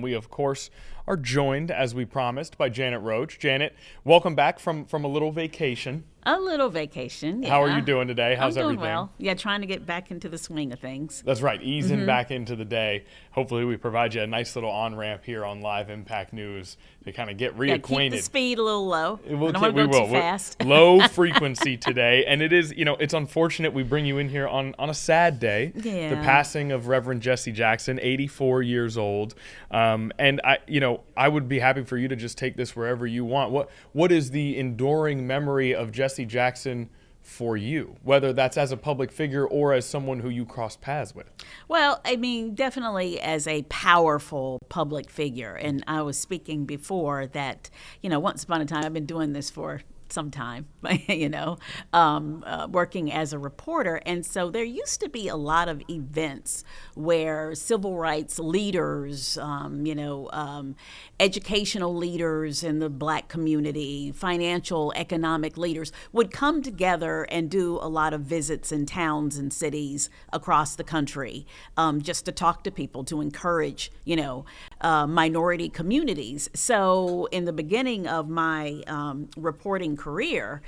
We, of course, are joined, as we promised, by Janet Roach. Janet, welcome back from a little vacation. A little vacation, yeah. How are you doing today? How's I'm doing everything? well. Yeah, trying to get back into the swing of things. That's right, easing back into the day. Hopefully we provide you a nice little on-ramp here on Live Impact News to kind of get reacquainted. Keep the speed a little low. I don't want we to go will. too fast. Low frequency today. And it is, it's unfortunate we bring you in here on a sad day. Yeah. The passing of Reverend Jesse Jackson, 84 years old. And I would be happy for you to just take this wherever you want. What is the enduring memory of Jesse Jackson for you, whether that's as a public figure or as someone who you crossed paths with? Well, I mean, definitely as a powerful public figure. And I was speaking before that, once upon a time, I've been doing this for some time, working as a reporter. And so there used to be a lot of events where civil rights leaders, educational leaders in the Black community, financial, economic leaders would come together and do a lot of visits in towns and cities across the country, just to talk to people, to encourage, minority communities. So in the beginning of my reporting career,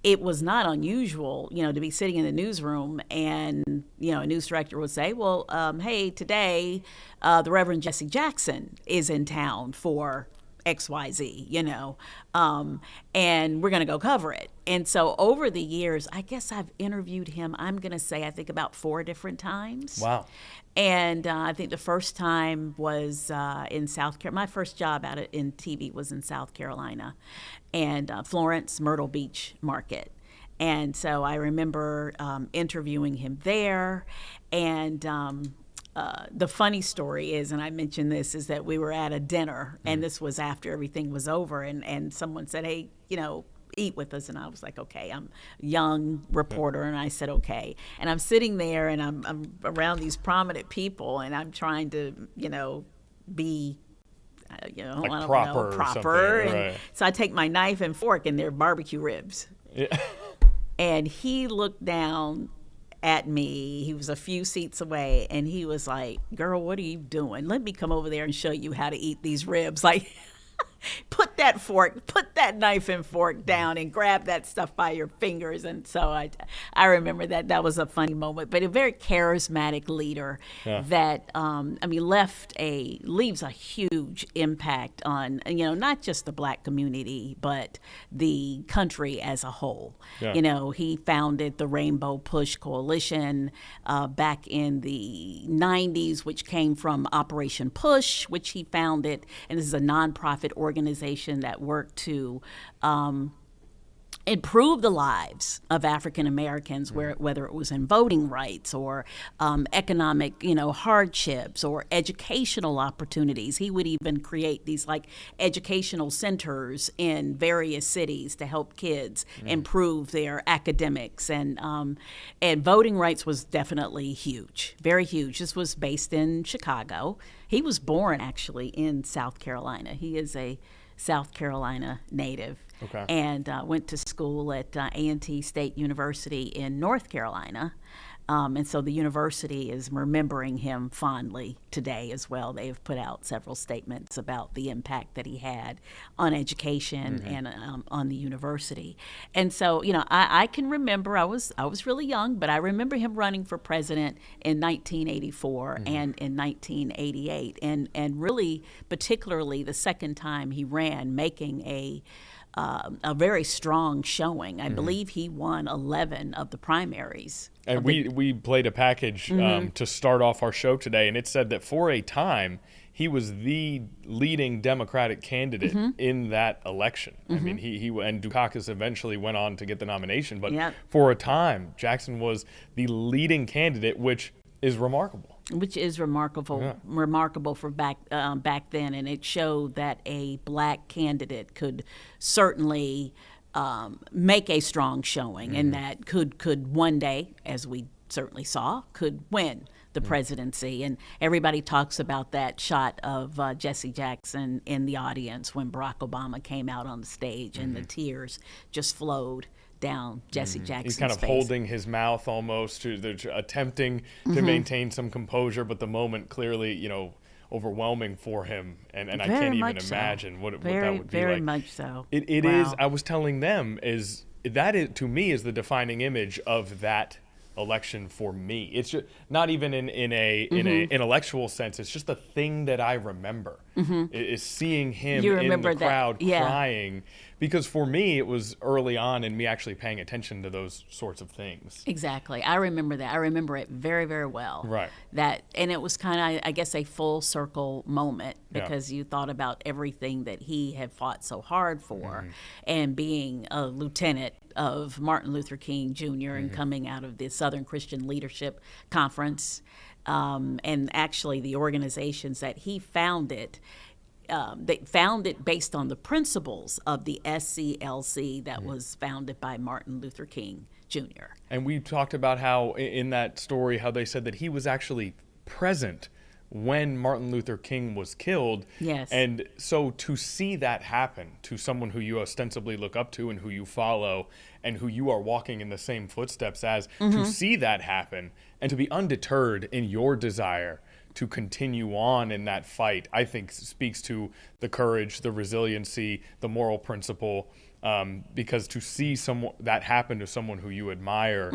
it was not unusual, to be sitting in the newsroom and, a news director would say, well, hey, today the Reverend Jesse Jackson is in town for XYZ, and we're going to go cover it. And so over the years, I guess I've interviewed him, I think about 4 different times. Wow. And I think the first time was in South Carolina. My first job out in TV was in South Carolina, and Florence, Myrtle Beach market. And so I remember interviewing him there. And the funny story is, and I mentioned this, is that we were at a dinner, and this was after everything was over, and someone said, hey, eat with us. And I was like, okay. I'm a young reporter, and I said, okay. And I'm sitting there, and I'm around these prominent people, and I'm trying to, be proper. And right. so I take my knife and fork, and they're barbecue ribs. Yeah. And he looked down at me. He was a few seats away, and he was like, girl, what are you doing? Let me come over there and show you how to eat these ribs. Like, put that knife and fork down and grab that stuff by your fingers. And so I remember that was a funny moment, but a very charismatic leader that, leaves a huge impact on, not just the Black community, but the country as a whole. Yeah. He founded the Rainbow Push Coalition back in the 90s, which came from Operation Push, which he founded. And this is a nonprofit organization that worked to improve the lives of African Americans, whether it was in voting rights or economic, hardships or educational opportunities. He would even create these educational centers in various cities to help kids improve their academics. And voting rights was definitely huge, very huge. This was based in Chicago. He was born actually in South Carolina. He is a South Carolina native. Okay. And went to school at A&T State University in North Carolina. And so the university is remembering him fondly today as well. They have put out several statements about the impact that he had on education and on the university. And so, I can remember, I was really young, but I remember him running for president in 1984 and in 1988. And really, particularly the second time he ran, making a very strong showing. I believe he won 11 of the primaries. And we played a package to start off our show today, and it said that for a time, he was the leading Democratic candidate in that election. I mean, he and Dukakis eventually went on to get the nomination, but for a time, Jackson was the leading candidate, which is remarkable. Which is remarkable for back then, and it showed that a Black candidate could certainly make a strong showing, and that could one day, as we certainly saw, could win the presidency. And everybody talks about that shot of Jesse Jackson in the audience when Barack Obama came out on the stage, and the tears just flowed down Jesse Jackson's He's kind of face. holding his mouth almost, attempting to maintain some composure, but the moment clearly, overwhelming for him, and I Very can't even much so. imagine what that Very, would be very like. much so. It Wow. is. I was telling them to me is the defining image of that election for me. It's just not even in a intellectual sense. It's just a thing that I remember is seeing him You in remember the that, crowd yeah. crying, because for me it was early on in me actually paying attention to those sorts of things. Exactly. I remember that. I remember it very, very well. Right. And it was kind of, I guess, a full circle moment, Yeah. because you thought about everything that he had fought so hard for, and being a lieutenant of Martin Luther King Jr. and coming out of the Southern Christian Leadership Conference, and actually the organizations that he founded. They found it based on the principles of the SCLC that was founded by Martin Luther King Jr. And we talked about how in that story, how they said that he was actually present when Martin Luther King was killed. Yes. And so to see that happen to someone who you ostensibly look up to and who you follow and who you are walking in the same footsteps as, to see that happen and to be undeterred in your desire to continue on in that fight, I think speaks to the courage, the resiliency, the moral principle, because to see that happen to someone who you admire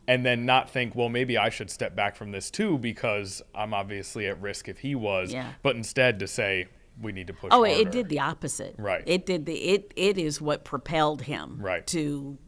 and then not think, well, maybe I should step back from this too because I'm obviously at risk if he was, but instead to say, we need to push harder. It did the opposite. Right. It is what propelled him to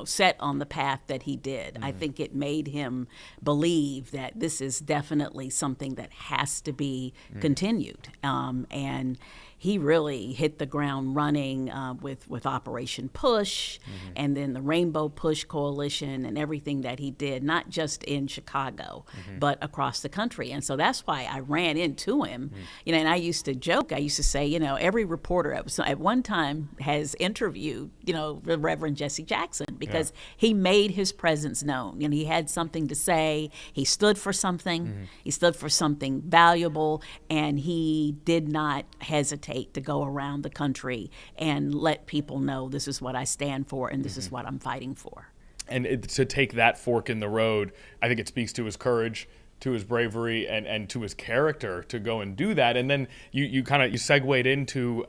set on the path that he did. I think it made him believe that this is definitely something that has to be continued. And he really hit the ground running with Operation Push, and then the Rainbow Push Coalition and everything that he did, not just in Chicago, but across the country. And so that's why I ran into him. And I used to joke, I used to say, every reporter at one time has interviewed, the Reverend Jesse Jackson, because he made his presence known. He had something to say. He stood for something. He stood for something valuable, and he did not hesitate to go around the country and let people know, this is what I stand for and this is what I'm fighting for. And to take that fork in the road, I think it speaks to his courage, to his bravery, and to his character to go and do that. And then you segued into,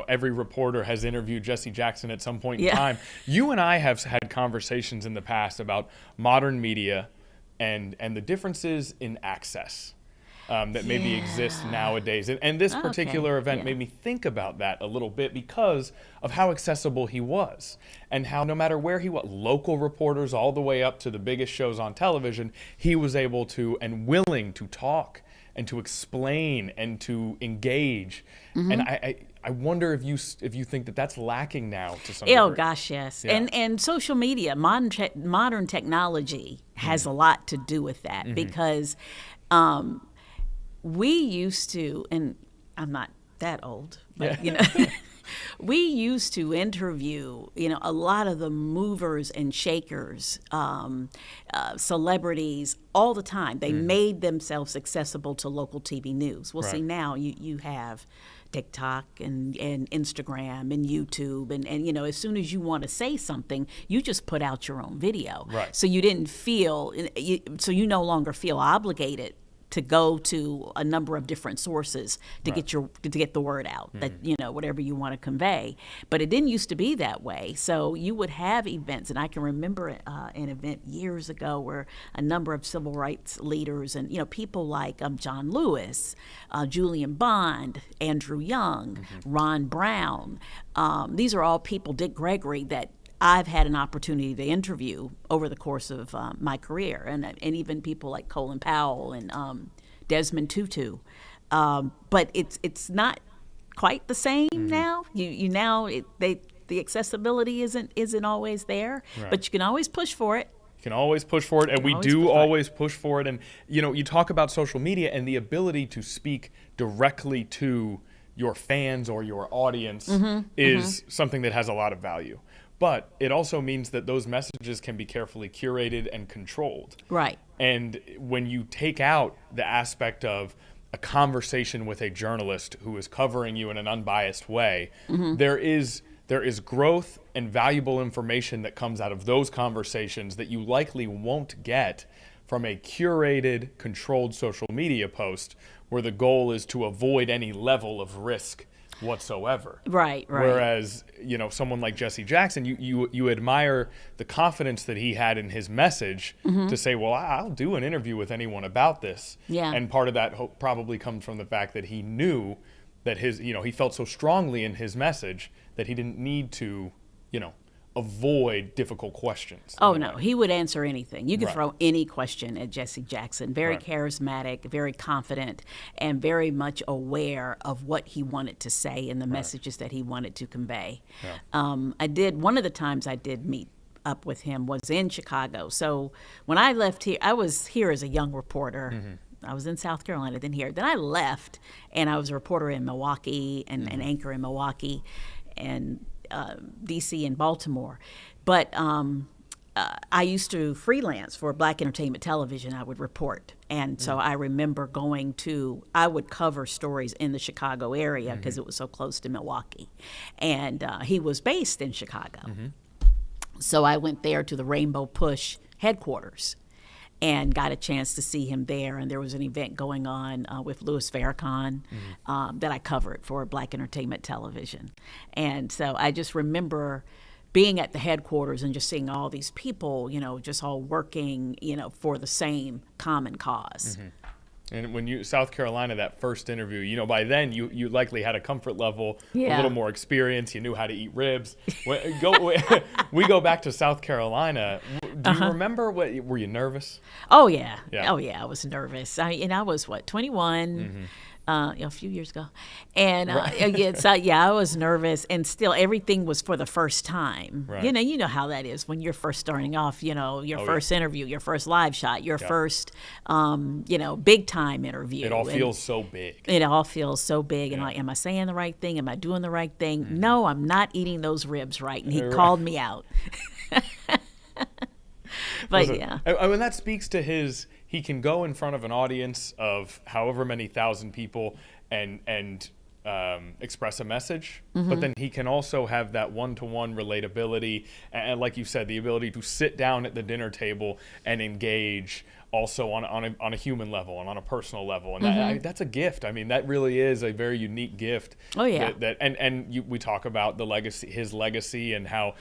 every reporter has interviewed Jesse Jackson at some point in time. You and I have had conversations in the past about modern media and the differences in access that maybe exist nowadays. And this particular event made me think about that a little bit because of how accessible he was and how no matter where he was, local reporters all the way up to the biggest shows on television, he was able to and willing to talk and to explain and to engage. And I wonder if you think that that's lacking now to some degree. Oh gosh, yes. Yeah. And social media, modern technology has a lot to do with that, because we used to, and I'm not that old, but we used to interview, a lot of the movers and shakers, celebrities all the time. They made themselves accessible to local TV news. Well, see, now you have TikTok and Instagram and YouTube, and as soon as you want to say something, you just put out your own video. Right. So you didn't feel, so you no longer feel obligated to go to a number of different sources to get the word out, that whatever you want to convey. But it didn't used to be that way. So you would have events, and I can remember an event years ago where a number of civil rights leaders and people like John Lewis, Julian Bond, Andrew Young, Ron Brown. These are all people, Dick Gregory, that I've had an opportunity to interview over the course of my career, and even people like Colin Powell and Desmond Tutu. But it's not quite the same now. The accessibility isn't always there, but you can always push for it. You can always push for it, and we do always push for it. And you talk about social media and the ability to speak directly to your fans or your audience is something that has a lot of value. But it also means that those messages can be carefully curated and controlled. Right. And when you take out the aspect of a conversation with a journalist who is covering you in an unbiased way, there is growth and valuable information that comes out of those conversations that you likely won't get from a curated, controlled social media post where the goal is to avoid any level of risk whatsoever. Right. Whereas, someone like Jesse Jackson, you admire the confidence that he had in his message to say, well, I'll do an interview with anyone about this. Yeah. And part of that probably comes from the fact that he knew that he felt so strongly in his message that he didn't need to, avoid difficult questions. Oh, no, he would answer anything. You could Right. throw any question at Jesse Jackson. Very Right. charismatic, very confident, and very much aware of what he wanted to say and the messages that he wanted to convey. Yeah. One of the times I did meet up with him was in Chicago. So when I left here, I was here as a young reporter. I was in South Carolina, then here. Then I left, and I was a reporter in Milwaukee and an anchor in Milwaukee and D.C. and Baltimore. But I used to freelance for Black Entertainment Television. I would report. And so I remember I would cover stories in the Chicago area because it was so close to Milwaukee. And he was based in Chicago. So I went there to the Rainbow Push headquarters and got a chance to see him there. And there was an event going on with Louis Farrakhan that I covered for Black Entertainment Television. And so I just remember being at the headquarters and just seeing all these people, just all working, for the same common cause. And when South Carolina, that first interview, by then you likely had a comfort level, a Yeah. little more experience. You knew how to eat ribs. We go back to South Carolina. Do you remember were you nervous? Oh, yeah. Yeah. Oh, yeah. I was nervous. I was, 21? A few years ago. And I was nervous, and still everything was for the first time. Right. You know how that is when you're first starting off, your first interview, your first live shot, your first, big time interview. It all feels so big. It all feels so big. And am I saying the right thing? Am I doing the right thing? No, I'm not eating those ribs right. And he called me out. But yeah. I mean, that speaks to he can go in front of an audience of however many thousand people and express a message, but then he can also have that one-to-one relatability and, like you said, the ability to sit down at the dinner table and engage also on a human level and on a personal level, and that's a gift. I mean, that really is a very unique gift. Oh yeah. We talk about his legacy, and how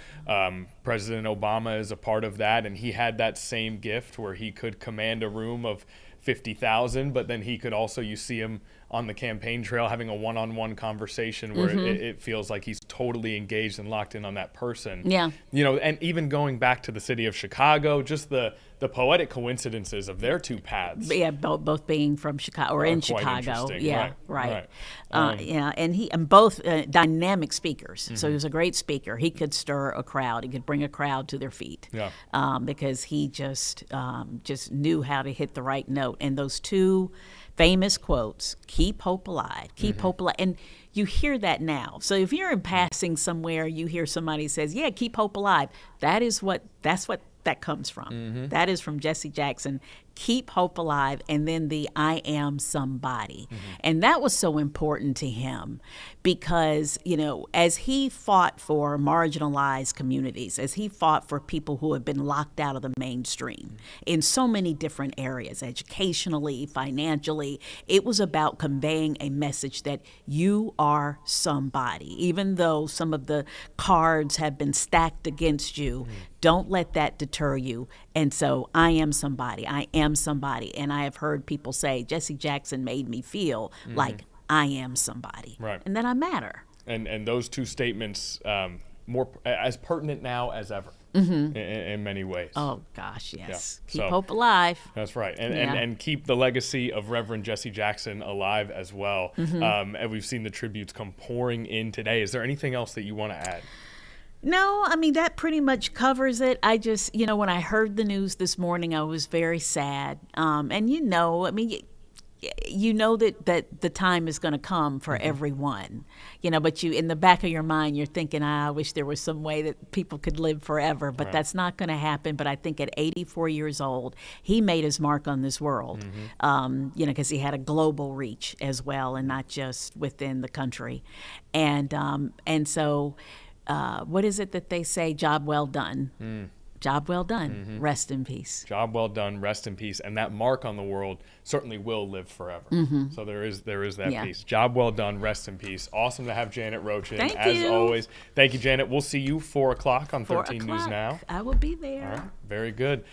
President Obama is a part of that, and he had that same gift where he could command a room of 50,000, but then he could also, you see him on the campaign trail having a one-on-one conversation where it feels like he's totally engaged and locked in on that person. Yeah. And even going back to the city of Chicago, just the poetic coincidences of their two paths. Yeah, both being from Chicago or in quite Chicago. interesting. Yeah, Right. And both dynamic speakers. So he was a great speaker. He could stir a crowd. He could bring a crowd to their feet. Yeah. Because he just knew how to hit the right note. And those two famous quotes, keep hope alive, keep hope alive. And you hear that now. So if you're in passing somewhere, you hear somebody says, yeah, keep hope alive. That's what that comes from. That is from Jesse Jackson. Keep hope alive, and then the I am somebody. And that was so important to him because, as he fought for marginalized communities, as he fought for people who have been locked out of the mainstream in so many different areas, educationally, financially, it was about conveying a message that you are somebody. Even though some of the cards have been stacked against you, don't let that deter you. And so I am somebody. I am somebody. And I have heard people say, Jesse Jackson made me feel like I am somebody. Right. And that I matter. And those two statements more as pertinent now as ever in many ways. Oh, gosh, yes. Yeah. Keep So, hope alive. That's right. Yeah. And keep the legacy of Reverend Jesse Jackson alive as well. And we've seen the tributes come pouring in today. Is there anything else that you want to add? No, I mean, that pretty much covers it. I just, when I heard the news this morning, I was very sad. And that the time is going to come for everyone, but in the back of your mind, you're thinking, I wish there was some way that people could live forever, but that's not going to happen. But I think at 84 years old, he made his mark on this world, because he had a global reach as well, and not just within the country. And so, what is it that they say? Job well done. Job well done. Rest in peace. Job well done, rest in peace. And that mark on the world certainly will live forever. So there is that piece. Job well done, rest in peace. Awesome to have Janet Roach in, as always. Thank you, Janet. We'll see you 4 o'clock on 13 News Now. I will be there. All right, very good.